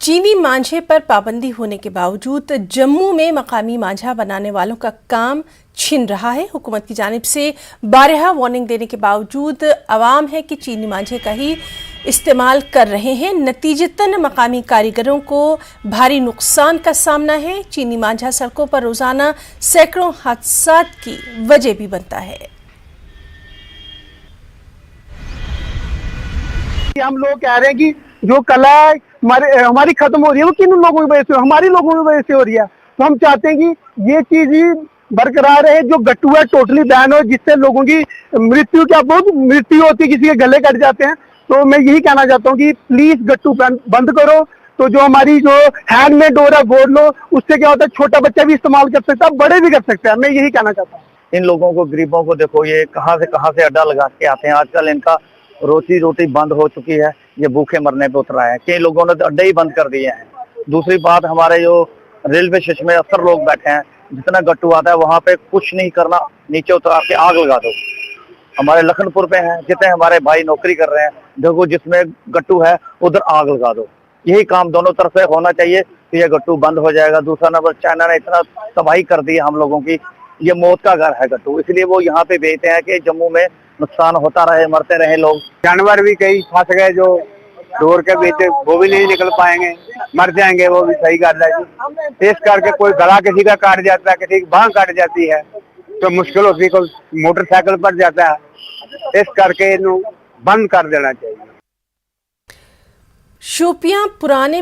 चीनी मांझे पर पाबंदी होने के बावजूद जम्मू में मकामी मांझा बनाने वालों का काम छिन रहा है। हुकूमत की जानिब से बारहा वार्निंग देने के बावजूद अवाम है कि चीनी मांझे का ही इस्तेमाल कर रहे हैं। नतीजतन मकामी कारीगरों को भारी नुकसान का सामना है। चीनी मांझा सड़कों पर रोजाना सैकड़ों हादसात की वजह भी बनता है। हम लोग कह रहे हैं कि जो कला हमारी खत्म हो रही है वो किन लोगों की वजह से, हमारी लोगों की वजह से हो रही है। तो हम चाहते हैं कि ये चीज ही बरकरार रहे। जो गट्टू है टोटली बैन हो, जिससे लोगों की मृत्यु बहुत मृत्यु होती है, किसी के गले कट जाते हैं। तो मैं यही कहना चाहता हूँ कि प्लीज गट्टू बंद करो। तो जो हमारी जो हैंडमेड डोर है बोल लो, उससे क्या होता है छोटा बच्चा भी इस्तेमाल कर सकता है, बड़े भी कर सकते हैं। मैं यही कहना चाहता हूँ। इन लोगों को, गरीबों को देखो, ये कहाँ से अड्डा लगा के आते हैं। आजकल इनका रोटी बंद हो चुकी है, ये भूखे मरने पे उतरा है। कई लोगों ने तो अड्डे ही बंद कर दिए हैं। दूसरी बात, हमारे जो रेलवे स्टेशन में अक्सर लोग बैठे हैं, जितना गट्टू आता है वहां पे कुछ नहीं करना, नीचे उतर के आग लगा दो। हमारे लखनपुर पे हैं, जितने हमारे भाई नौकरी कर रहे हैं, देखो जिसमें गट्टू है उधर आग लगा दो। यही काम दोनों तरफ से होना चाहिए तो ये गट्टू बंद हो जाएगा। दूसरा नंबर, चाइना ने इतना तबाही कर दी है हम लोगों की, ये मौत का घर है गट्टू, इसलिए वो यहाँ पे बेचते हैं कि जम्मू में नुकसान होता रहे, मरते रहे लोग। जानवर भी कई फंस गए जो डोर के बीच, वो भी नहीं निकल पाएंगे, मर जाएंगे। वो भी सही गल है जी। इस करके कोई गला किसी का काट जाता है, किसी की बांह काट जाती है तो मुश्किल होती है। कोई मोटरसाइकिल पर जाता है, इस करके इन्हें बंद कर देना चाहिए। शोपियां पुराने